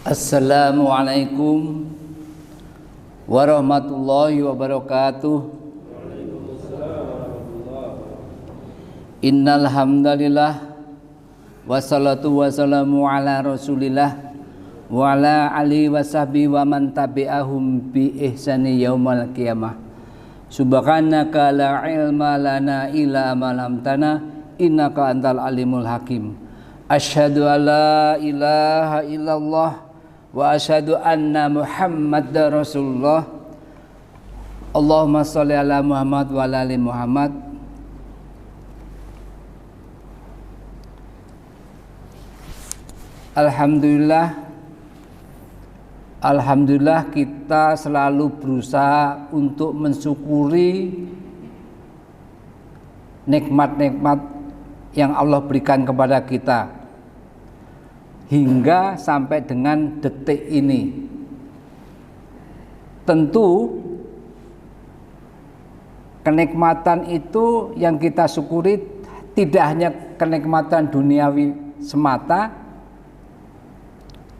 Assalamualaikum warahmatullahi wabarakatuh. Innal hamdalillah wassalatu wassalamu ala Rasulillah wa ala alihi wasahbihi wa man tabi'ahum bi ihsani yaumal qiyamah. Subhanaka la ilma lana illa ma 'allamtana innaka antal alimul hakim. Asyhadu an la ilaha illallah wa asyhadu anna Muhammadar Rasulullah. Allahumma sholli ala Muhammad wa ala ali Muhammad. Alhamdulillah kita selalu berusaha untuk mensyukuri nikmat-nikmat yang Allah berikan kepada kita hingga sampai dengan detik ini. Tentu kenikmatan itu yang kita syukuri tidak hanya kenikmatan duniawi semata,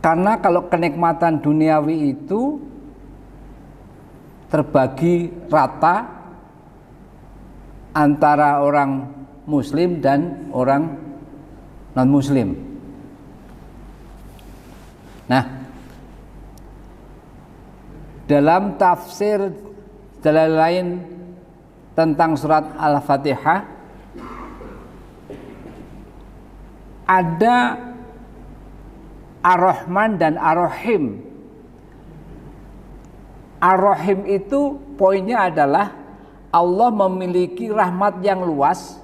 karena kalau kenikmatan duniawi itu terbagi rata antara orang Muslim dan orang non-Muslim. Nah, dalam tafsir dalil lain tentang surat Al-Fatihah ada Ar-Rahman dan Ar-Rahim. Ar-Rahim itu poinnya adalah Allah memiliki rahmat yang luas,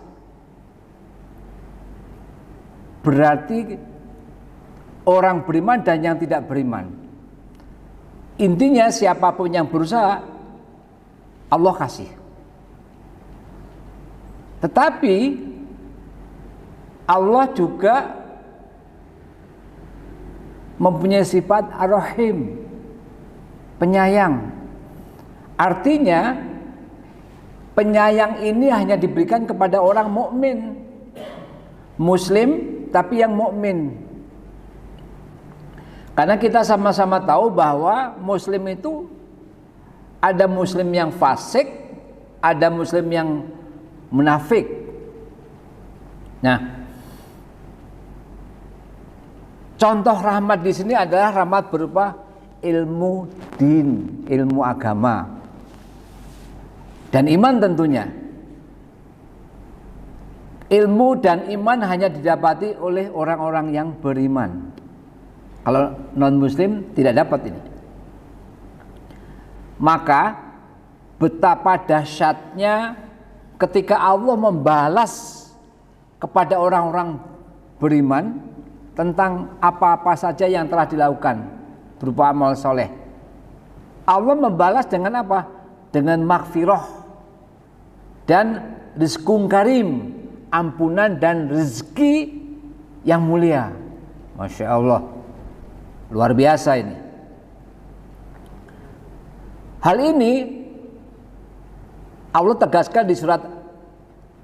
berarti orang beriman dan yang tidak beriman. Intinya siapapun yang berusaha, Allah kasih. Tetapi Allah juga mempunyai sifat Ar-Rahim, penyayang. Artinya penyayang ini hanya diberikan kepada orang mukmin, Muslim tapi yang mukmin. Karena kita sama-sama tahu bahwa Muslim itu ada Muslim yang fasik, ada Muslim yang munafik. Nah, contoh rahmat di sini adalah rahmat berupa ilmu din, ilmu agama, dan iman tentunya. Ilmu dan iman hanya didapati oleh orang-orang yang beriman. Kalau non-Muslim tidak dapat ini. Maka betapa dahsyatnya ketika Allah membalas kepada orang-orang beriman tentang apa-apa saja yang telah dilakukan berupa amal soleh. Allah membalas dengan apa? Dengan maghfirah dan rizqun karim, ampunan dan rezeki yang mulia. Masya Allah, luar biasa ini. Hal ini Allah tegaskan di surat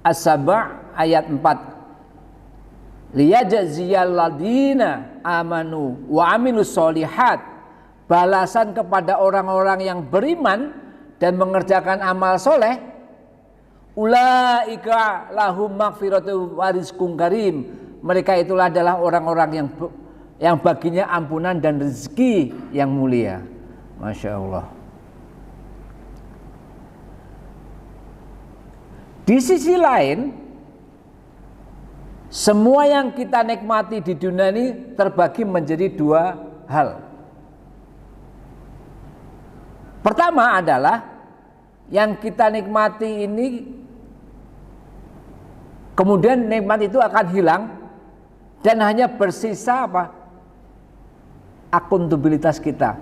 As-Saba ayat 4. Liyajziyal ladina amanu wa amilus solihat. Balasan kepada orang-orang yang beriman dan mengerjakan amal soleh. Ulaika lahum maghfiratu wa rizqun karim. Mereka itulah adalah orang-orang yang baginya ampunan dan rezeki yang mulia. Masya Allah. Di sisi lain, semua yang kita nikmati di dunia ini terbagi menjadi dua hal. Pertama adalah yang kita nikmati ini kemudian nikmat itu akan hilang dan hanya bersisa apa? Akuntabilitas kita,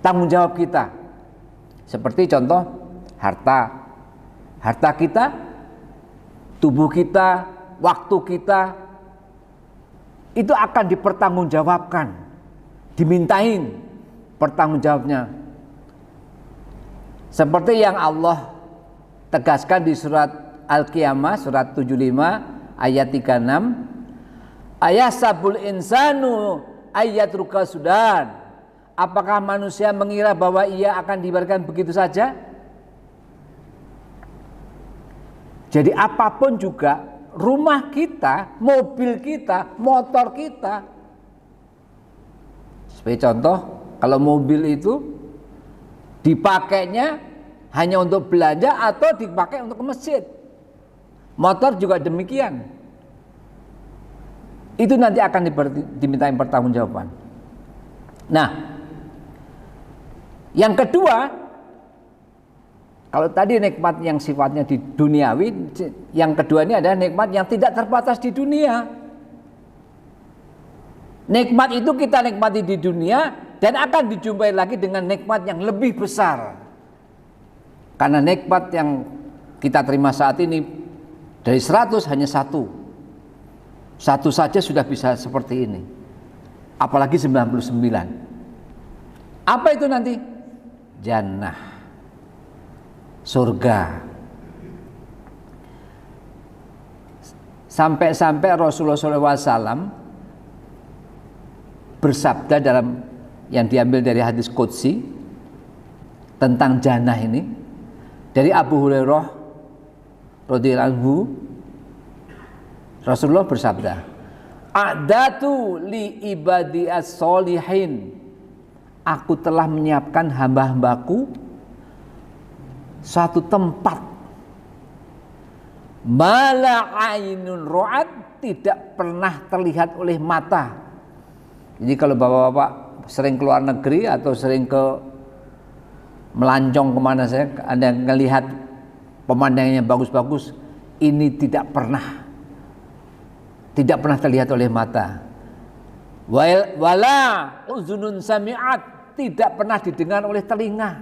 tanggung jawab kita. Seperti contoh harta kita, tubuh kita, waktu kita itu akan dipertanggungjawabkan, dimintain pertanggungjawabnya. Seperti yang Allah tegaskan di surat Al-Qiyamah surat 75 ayat 36. Ayasabul insanu ayatruka sudan. Apakah manusia mengira bahwa ia akan dibiarkan begitu saja? Jadi apapun juga, rumah kita, mobil kita, motor kita. Sebagai contoh, kalau mobil itu dipakainya hanya untuk belanja atau dipakai untuk ke masjid. Motor juga demikian. Itu nanti akan dimintain pertanggungjawaban. Nah, yang kedua, kalau tadi nikmat yang sifatnya di duniawi, yang kedua ini adalah nikmat yang tidak terbatas di dunia. Nikmat itu kita nikmati di dunia dan akan dijumpai lagi dengan nikmat yang lebih besar. Karena nikmat yang kita terima saat ini dari 100 hanya satu. Satu saja sudah bisa seperti ini. Apalagi 99. Apa itu nanti? Jannah. Surga. Sampai-sampai Rasulullah SAW bersabda dalam yang diambil dari hadis qudsi tentang jannah ini dari Abu Hurairah radhiyallahu anhu. Rasulullah bersabda, "A'datu li ibadi as-solihin." Aku telah menyiapkan hamba-hambaku satu tempat mala ainun ra'at, tidak pernah terlihat oleh mata. Jadi kalau bapak-bapak sering keluar negeri atau sering ke melancong kemana saya, Anda melihat pemandangannya bagus-bagus, ini tidak pernah terlihat oleh mata. Wala uzunun sami'at, tidak pernah didengar oleh telinga.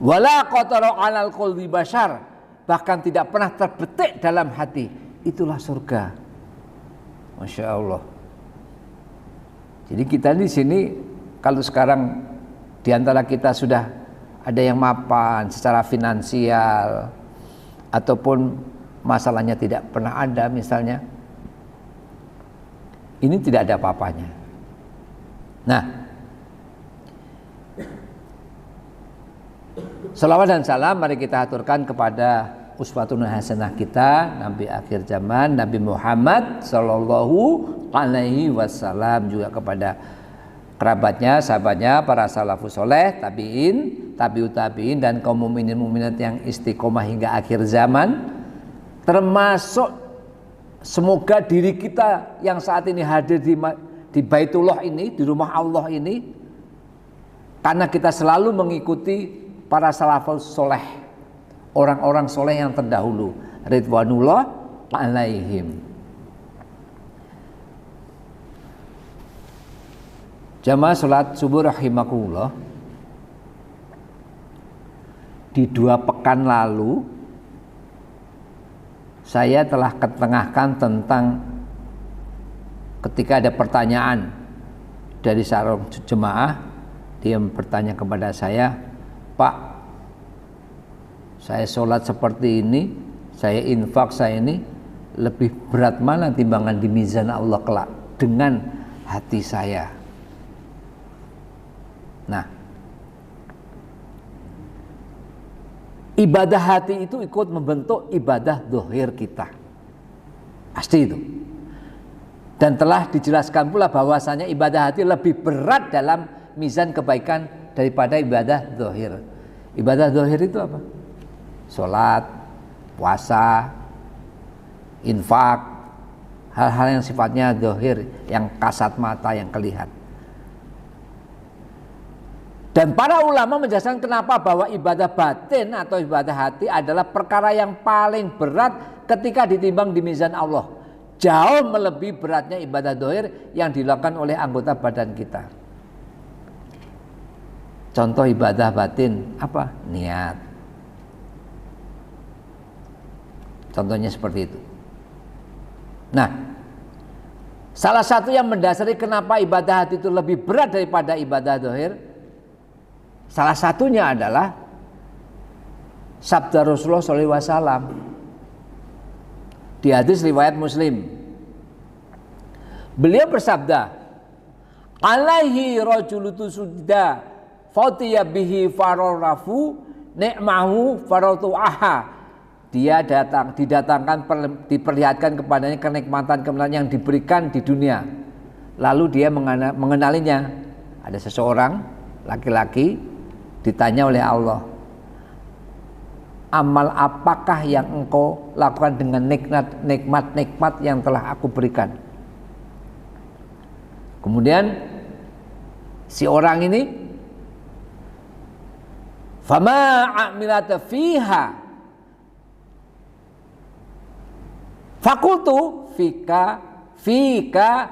Wala qatara 'alal qalbi bashar, bahkan tidak pernah terbetik dalam hati. Itulah surga. Masya Allah. Jadi kita di sini, kalau sekarang di antara kita sudah ada yang mapan secara finansial ataupun masalahnya tidak pernah ada misalnya, ini tidak ada apa-apanya. Nah, salawat dan salam mari kita aturkan kepada uswatun hasanah kita, Nabi akhir zaman, Nabi Muhammad sallallahu alaihi wasallam, juga kepada kerabatnya, sahabatnya, para salafus soleh, tabi'in, tabi'ut tabi'in, dan kaum mukminin mukminat yang istiqomah hingga akhir zaman. Termasuk semoga diri kita yang saat ini hadir di Baitullah ini, di rumah Allah ini, karena kita selalu mengikuti para salafus soleh, orang-orang soleh yang terdahulu, ridwanullah alaihim. Jamaah salat subuh rahimakumullah, di 2 pekan lalu saya telah ketengahkan tentang ketika ada pertanyaan dari seorang jemaah, dia bertanya kepada saya, "Pak, saya sholat seperti ini, saya infak, saya ini lebih berat mana timbangan di mizan Allah kelak dengan hati saya?" Nah, ibadah hati itu ikut membentuk ibadah zahir kita. Pasti itu. Dan telah dijelaskan pula bahwasanya ibadah hati lebih berat dalam mizan kebaikan daripada ibadah zahir. Ibadah zahir itu apa? Salat, puasa, infak, hal-hal yang sifatnya zahir, yang kasat mata, yang kelihatan. Dan para ulama menjelaskan kenapa bahwa ibadah batin atau ibadah hati adalah perkara yang paling berat ketika ditimbang di mizan Allah. Jauh melebihi beratnya ibadah zahir yang dilakukan oleh anggota badan kita. Contoh ibadah batin apa? Niat. Contohnya seperti itu. Nah, salah satu yang mendasari kenapa ibadah hati itu lebih berat daripada ibadah zahir, salah satunya adalah sabda Rasulullah SAW di hadis riwayat Muslim. Beliau bersabda, alaihi rajulutu sudda fatiya bihi fararafu ni'mahu faratu'aha. Dia didatangkan, diperlihatkan kepadanya kenikmatan yang diberikan di dunia. Lalu dia mengenalinya. Ada seseorang laki-laki ditanya oleh Allah, amal apakah yang engkau lakukan dengan nikmat yang telah aku berikan? Kemudian si orang ini, fama amilata fiha fakultu fika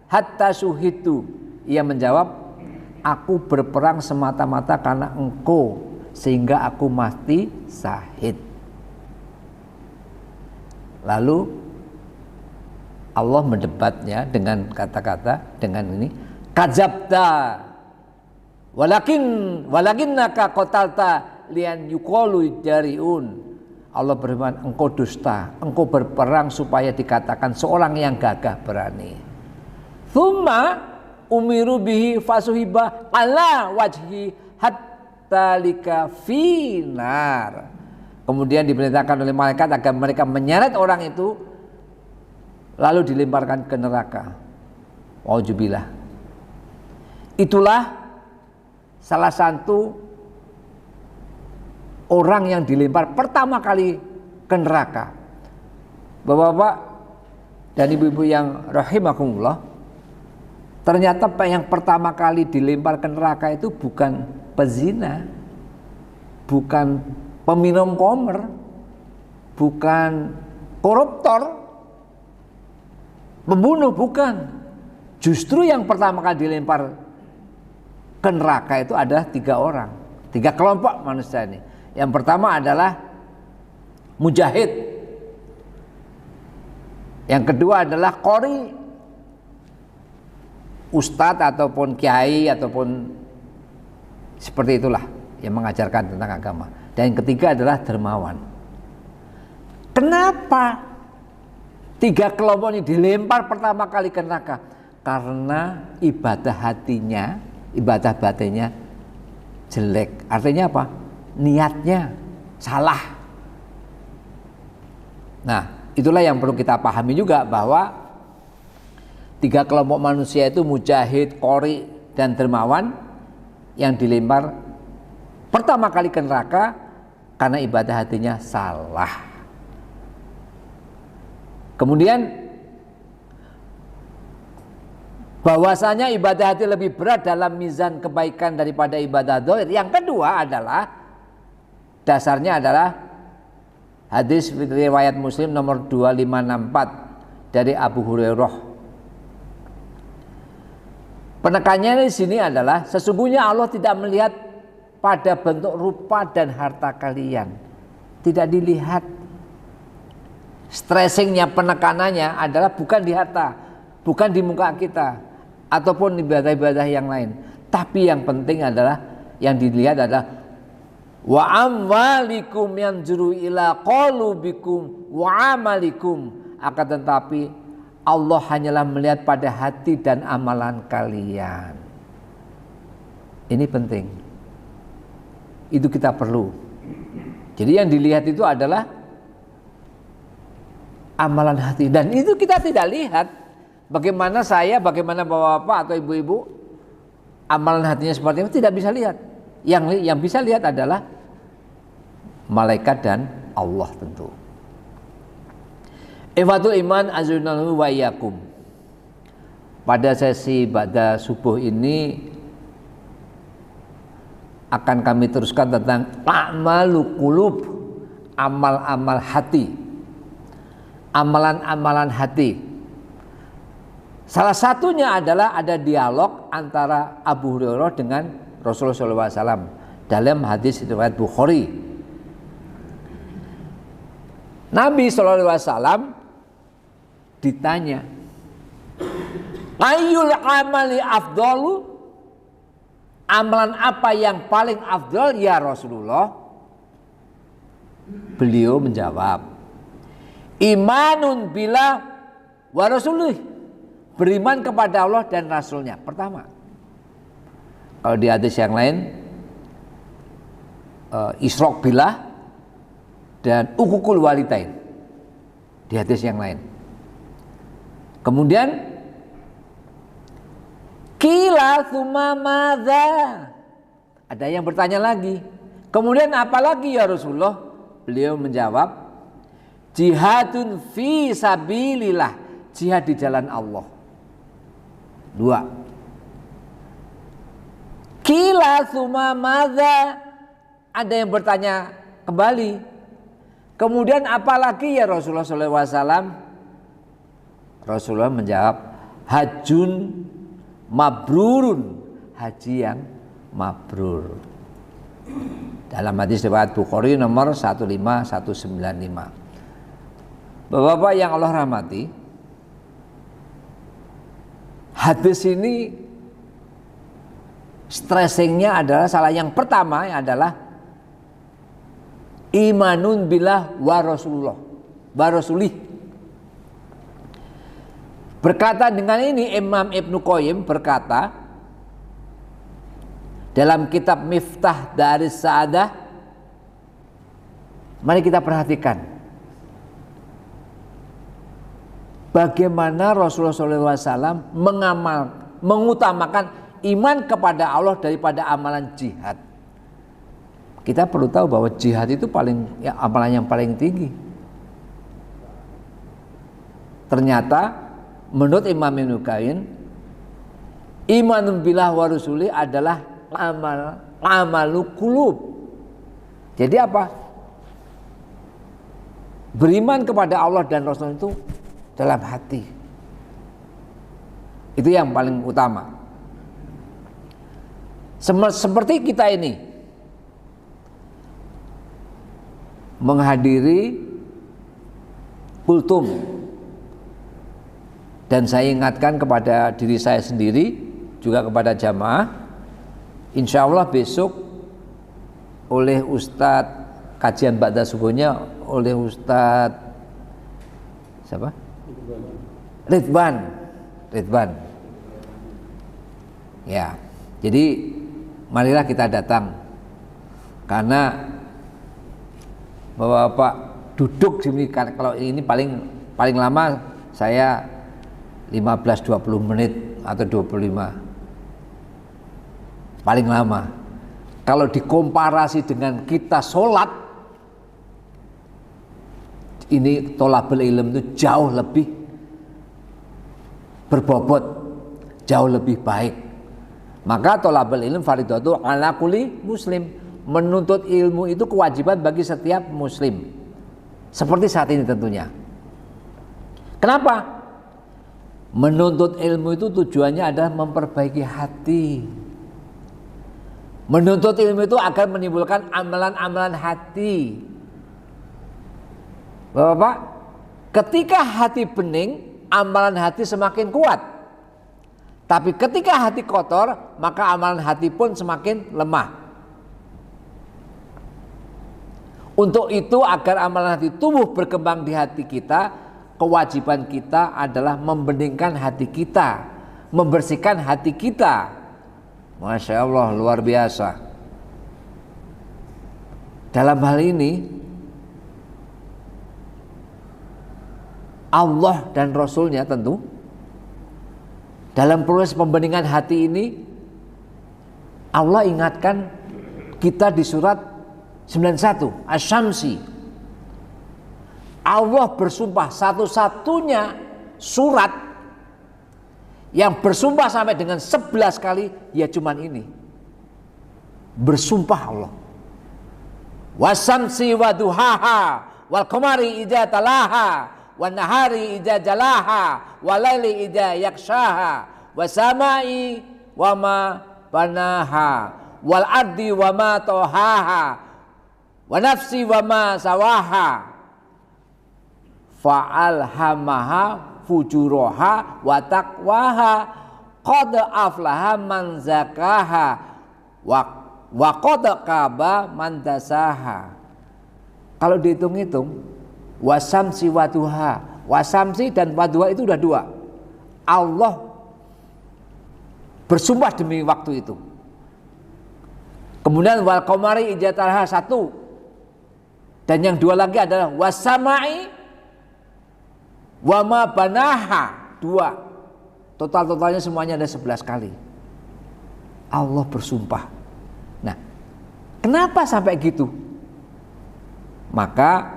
hatta suhitu. Ia menjawab, aku berperang semata-mata karena engkau sehingga aku mati syahid. Lalu Allah mendebatnya dengan kata-kata dengan ini, kadzabta walakinnaka qatalta lian yuqalu jariun. Allah berfirman, engkau dusta, engkau berperang supaya dikatakan seorang yang gagah berani. Thumma umiru bihi fasuhiba ala wajhi hatta lika finar. Kemudian diperintahkan oleh malaikat agar mereka menyeret orang itu lalu dilemparkan ke neraka. Wauzubillah. Itulah salah satu orang yang dilempar pertama kali ke neraka. Bapak-bapak dan ibu-ibu yang rahimakumullah, ternyata yang pertama kali dilempar ke neraka itu bukan pezina, bukan peminum khamr, bukan koruptor, pembunuh, bukan. Justru yang pertama kali dilempar ke neraka itu ada 3 orang, 3 kelompok manusia ini. Yang pertama adalah mujahid, yang kedua adalah qori, ustadz ataupun kiai ataupun seperti itulah yang mengajarkan tentang agama, dan yang ketiga adalah dermawan. Kenapa 3 kelompok ini dilempar pertama kali ke neraka? Karena ibadah hatinya, ibadah batinnya jelek. Artinya apa? Niatnya salah. Nah, itulah yang perlu kita pahami juga, bahwa 3 kelompok manusia itu mujahid, qori, dan dermawan yang dilempar pertama kali ke neraka karena ibadah hatinya salah. Kemudian bahwasanya ibadah hati lebih berat dalam mizan kebaikan daripada ibadah dzahir. Yang kedua adalah dasarnya adalah hadis riwayat Muslim nomor 2564 dari Abu Hurairah. Penekannya di sini adalah sesungguhnya Allah tidak melihat pada bentuk rupa dan harta kalian. Tidak dilihat. Stressingnya, penekanannya adalah bukan di harta, bukan di muka kita ataupun ibadah-ibadah yang lain. Tapi yang penting adalah yang dilihat adalah wa amwalikum yanzuru ila qulubikum wa amalikum. Akan tetapi Allah hanyalah melihat pada hati dan amalan kalian. Ini penting. Itu kita perlu. Jadi yang dilihat itu adalah amalan hati, dan itu kita tidak lihat. Bagaimana saya, bagaimana bapak-bapak atau ibu-ibu amalan hatinya seperti itu tidak bisa lihat. Yang bisa lihat adalah malaikat dan Allah tentu. Ikhwatul iman azunallahu wa iyyakum. Pada sesi ba'da subuh ini akan kami teruskan tentang a'malul qulub, amal-amal hati. Amalan-amalan hati. Salah satunya adalah ada dialog antara Abu Hurairah dengan Rasulullah SAW dalam hadis riwayat Bukhari. Nabi SAW ditanya, ayyul amali afdalu, amalan apa yang paling afdal ya Rasulullah? Beliau menjawab, imanun billah wa rasulih beriman kepada Allah dan Rasulnya. Pertama, kalau di hadis yang lain isyrok billah dan ukukul walidain, di hadis yang lain. Kemudian qila tsumma madza, ada yang bertanya lagi, kemudian apa lagi ya Rasulullah? Beliau menjawab, jihadun fi sabilillah, jihad di jalan Allah. 2. Qila tsumma madza, ada yang bertanya kembali, kemudian apa lagi ya Rasulullah SAW? Rasulullah menjawab, hajjun mabrurun, haji yang mabrur. Dalam hadis riwayat Bukhari nomor 15195. Bapak-bapak yang Allah rahmati, hadis ini stressingnya adalah salah yang pertama adalah imanun billah wa rasulullah wa rasulih. Berkata dengan ini Imam Ibnu Qayyim berkata dalam kitab Miftah Daris Sa'adah, mari kita perhatikan bagaimana Rasulullah SAW mengutamakan iman kepada Allah daripada amalan jihad. Kita perlu tahu bahwa jihad itu amalan yang paling tinggi. Ternyata menurut Imam Ibnu Qayyim, imanun billah wa rusuli adalah amalu qulub. Jadi apa? Beriman kepada Allah dan Rasul itu dalam hati. Itu yang paling utama. Seperti kita ini menghadiri kultum, dan saya ingatkan kepada diri saya sendiri juga kepada jamaah, insya Allah besok oleh Ustadz, kajian ba'da subuhnya oleh Ustadz siapa? Ridwan. Ya, jadi marilah kita datang, karena Bapak-bapak duduk di sini, kalau ini paling lama saya 15-20 menit atau 25 paling lama. Kalau dikomparasi dengan kita sholat, ini tholabul ilm itu jauh lebih berbobot, jauh lebih baik. Maka tholabul ilm faridatu ala kulli muslim, menuntut ilmu itu kewajiban bagi setiap muslim. Seperti saat ini tentunya. Kenapa? Menuntut ilmu itu tujuannya adalah memperbaiki hati. Menuntut ilmu itu agar menimbulkan amalan-amalan hati. Bapak-bapak, ketika hati bening, amalan hati semakin kuat. Tapi ketika hati kotor, maka amalan hati pun semakin lemah. Untuk itu agar amalan hati tumbuh berkembang di hati kita, kewajiban kita adalah membeningkan hati kita, membersihkan hati kita. Masya Allah, luar biasa. Dalam hal ini Allah dan Rasulnya tentu dalam proses pembeningan hati ini, Allah ingatkan kita di surat 91 Asy-Syamsi. Allah bersumpah, satu-satunya surat yang bersumpah sampai dengan 11 kali, ya cuman ini. Bersumpah Allah. Wasamsi wa duhaha wal qamari idza talaha wan nahari idza jalaha wal laili idza yakshaha wasamai wa ma banaha wal ardi wa ma tahaha wa nafsi wa ma sawaha fa'alhamaha fujuraha wa taqwaha qad aflaha man zakaha wa qad kaba man dasaha. Kalau dihitung-hitung, wasamsi waduha, wasamsi dan waduha itu udah dua. Allah bersumpah demi waktu itu. Kemudian wal qamari idza talaha 1. Dan yang 2 lagi adalah wasamai wa ma banaha 2. Totalnya semuanya ada 11 kali. Allah bersumpah. Nah, kenapa sampai gitu? Maka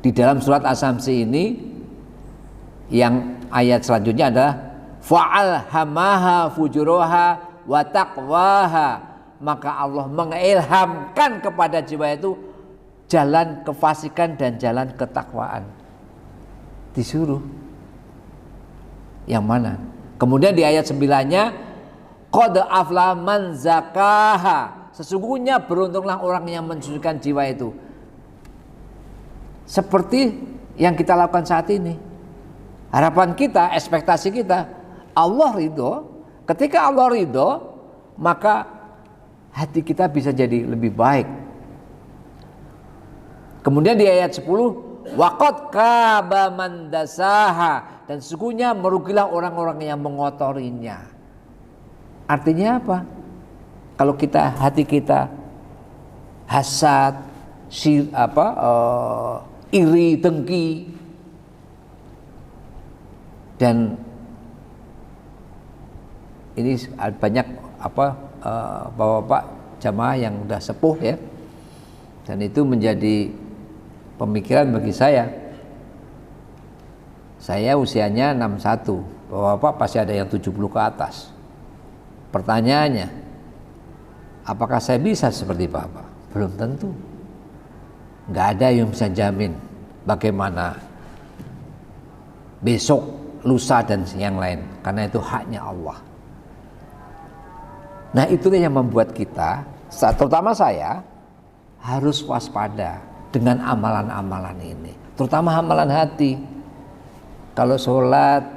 di dalam surat Asy-Syamsi ini yang ayat selanjutnya adalah fa'alhamaha fujuraha wa taqwaha, maka Allah mengilhamkan kepada jiwa itu jalan kefasikan dan jalan ketakwaan. Disuruh yang mana? Kemudian di ayat 9-nya qad aflaha man zakaha, sesungguhnya beruntunglah orang yang mensucikan jiwa itu. Seperti yang kita lakukan saat ini. Harapan kita, ekspektasi kita, Allah ridho. Ketika Allah ridho, maka hati kita bisa jadi lebih baik. Kemudian di ayat 10, waqad kaba man dasaha, dan sesungguhnya merugilah orang-orang yang mengotorinya. Artinya apa? Kalau hati kita hasad, iri, dengki, dan ini banyak bapak-bapak jamaah yang udah sepuh ya, dan itu menjadi pemikiran bagi saya. Saya usianya 61, bapak-bapak pasti ada yang 70 ke atas. Pertanyaannya, apakah saya bisa seperti bapak? Belum tentu. Nggak ada yang bisa jamin bagaimana besok, lusa, dan yang lain, karena itu haknya Allah. Nah, itulah yang membuat kita, terutama saya, harus waspada dengan amalan-amalan ini, terutama amalan hati. Kalau sholat,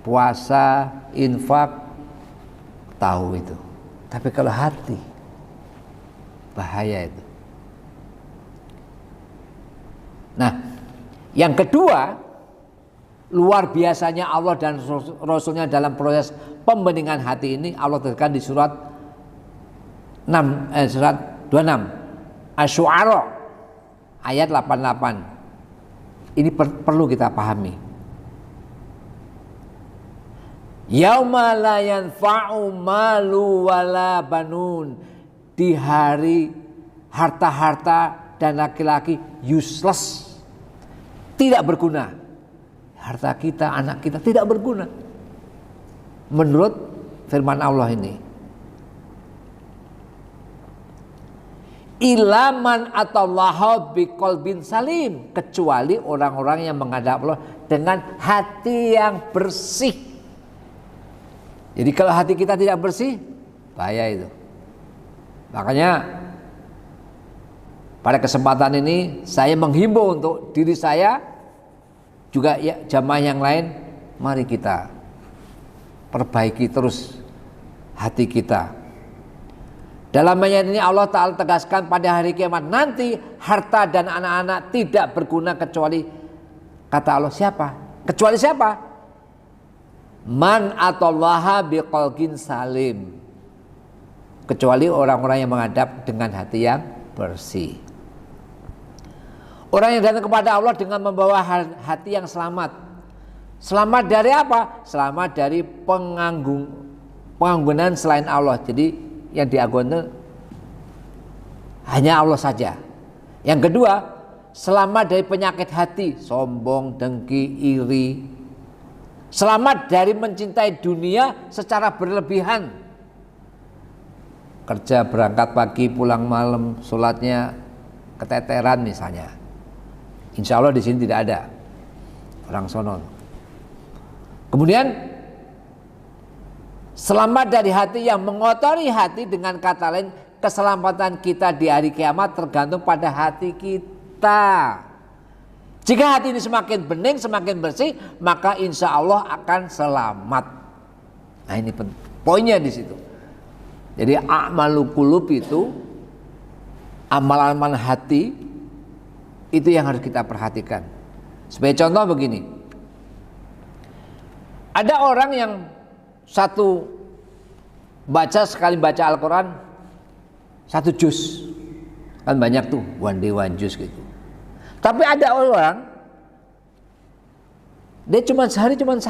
puasa, infak, tahu itu. Tapi kalau hati, bahaya itu. Nah, yang kedua, luar biasanya Allah dan Rasulnya dalam proses pembeningan hati ini, Allah tegaskan di surat 26 Asy-Syu'ara ayat 88. Ini perlu kita pahami. Yauma la yanfa'u malu wala banun, di hari harta-harta dan laki-laki useless, tidak berguna. Harta kita, anak kita tidak berguna. Menurut firman Allah ini. Ilaman atallaha biqalbin salim, kecuali orang-orang yang menghadap Allah dengan hati yang bersih. Jadi kalau hati kita tidak bersih, bahaya itu. Makanya pada kesempatan ini saya menghimbau untuk diri saya, juga ya, jamaah yang lain, mari kita perbaiki terus hati kita. Dalam ayat ini Allah Ta'ala tegaskan pada hari kiamat nanti harta dan anak-anak tidak berguna kecuali, kata Allah, siapa? Kecuali siapa? Man atallaha biqalbin salim, kecuali orang-orang yang menghadap dengan hati yang bersih. Orang yang datang kepada Allah dengan membawa hati yang selamat. Selamat dari apa? Selamat dari penganggunan selain Allah. Jadi yang diagungkan hanya Allah saja. Yang kedua, selamat dari penyakit hati, sombong, dengki, iri. Selamat dari mencintai dunia secara berlebihan. Kerja berangkat pagi, pulang malam, sholatnya keteteran misalnya. Insya Allah di sini tidak ada orang sono. Kemudian selamat dari hati yang mengotori hati, dengan kata lain keselamatan kita di hari kiamat tergantung pada hati kita. Jika hati ini semakin bening, semakin bersih, maka insya Allah akan selamat. Nah, ini poinnya di situ. Jadi a'malul qulub itu, amalan hati, itu yang harus kita perhatikan. Sebagai contoh begini, Ada orang yang satu sekali baca Al-Quran 1 juz, kan banyak tuh one day one juz gitu. Tapi ada orang dia sehari cuma 1,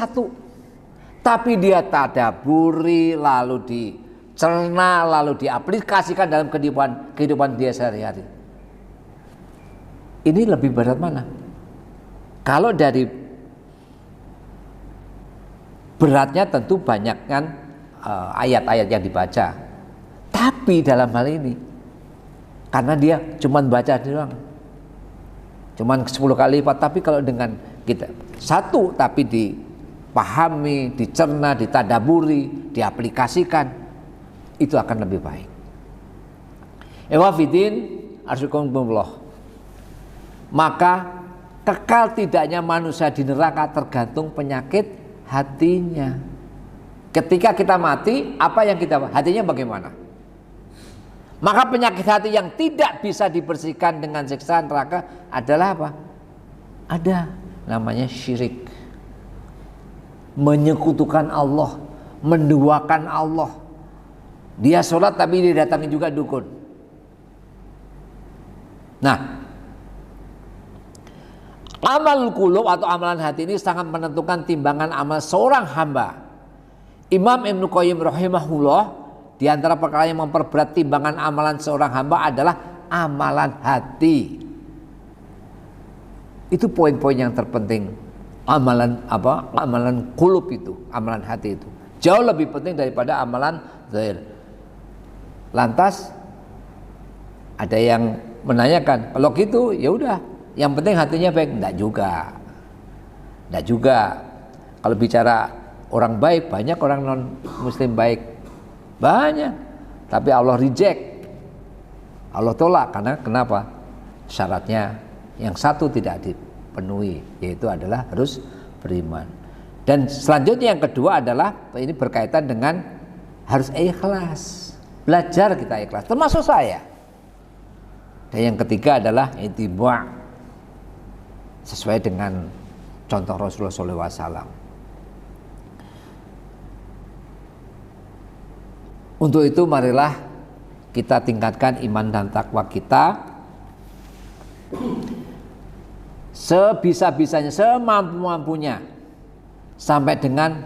tapi dia tadaburi, lalu dicerna, lalu diaplikasikan dalam kehidupan dia sehari-hari. Ini lebih berat mana? Kalau dari beratnya tentu banyak kan ayat-ayat yang dibaca. Tapi dalam hal ini karena dia cuma baca doang, cuma 10 kali lipat. Tapi kalau dengan kita 1 tapi dipahami, dicerna, ditadaburi, diaplikasikan, itu akan lebih baik. Ewafidin arsyukumullah. Maka kekal tidaknya manusia di neraka tergantung penyakit hatinya. Ketika kita mati, apa yang hatinya bagaimana? Maka penyakit hati yang tidak bisa dibersihkan dengan siksa neraka adalah apa? Ada namanya syirik, menyekutukan Allah, menduakan Allah. Dia sholat tapi didatangi juga dukun. Nah, amal qulub atau amalan hati ini sangat menentukan timbangan amal seorang hamba. Imam Ibnu Qayyim rahimahullah, di antara perkara yang memperberat timbangan amalan seorang hamba adalah amalan hati. Itu poin-poin yang terpenting. Amalan qulub itu, amalan hati itu jauh lebih penting daripada amalan zahir. Lantas ada yang menanyakan, kalau gitu ya udah, yang penting hatinya baik. Enggak juga. Kalau bicara orang baik, banyak orang non muslim baik, banyak. Tapi Allah reject, Allah tolak. Karena kenapa? Syaratnya yang 1 tidak dipenuhi, yaitu adalah harus beriman. Dan selanjutnya yang kedua adalah ini berkaitan dengan harus ikhlas. Belajar kita ikhlas, termasuk saya. Dan yang ketiga adalah ittiba' sesuai dengan contoh Rasulullah SAW. Untuk itu marilah kita tingkatkan iman dan takwa kita sebisa-bisanya, semampu-mampunya, sampai dengan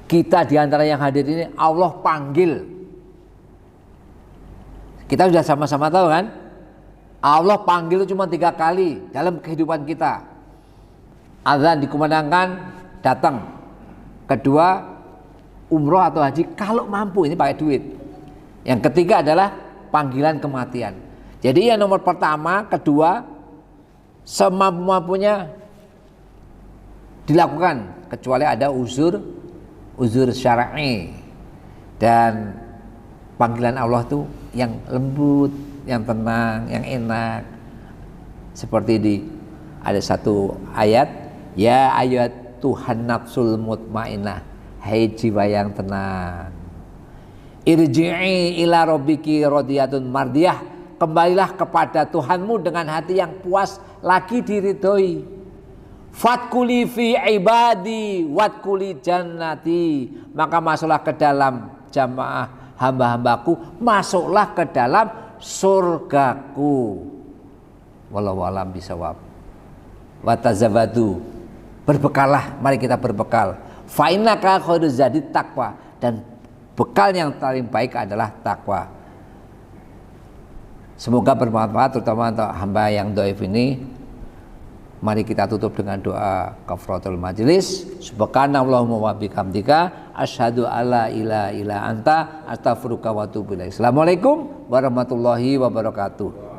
kita diantara yang hadir ini Allah panggil. Kita sudah sama-sama tahu kan, Allah panggil itu cuma 3 kali dalam kehidupan kita. Azan dikumandangkan, datang. Kedua, umroh atau haji kalau mampu, ini pakai duit. Yang ketiga adalah panggilan kematian. Jadi yang nomor pertama, kedua, semampu-mampunya dilakukan, kecuali ada uzur syar'i. Dan panggilan Allah tuh yang lembut, yang tenang, yang enak. Seperti ada satu ayat, ya ayat Tuhan nafsul mutmainnah, hai jiwa yang tenang, irji'i ila rabbiki radiyatun mardiyah, kembalilah kepada Tuhanmu dengan hati yang puas lagi diridhoi. Fatkuli fi ibadi watkuli jannati, maka masuklah ke dalam jamaah hamba-hambaku, masuklah ke dalam surgaku. Wallahu a'lam bishawab. Wa tazawwadu, berbekalah, mari kita berbekal. Fa innaka khairu zadi taqwa, dan bekal yang paling baik adalah takwa. Semoga bermanfaat terutama untuk hamba yang dhaif ini. Mari kita tutup dengan doa kafaratul majelis. Subhanallahumma wa bihamdika asyhadu alla ilaha illa anta astaghfiruka wa atubu ilaik. Assalamualaikum warahmatullahi wabarakatuh.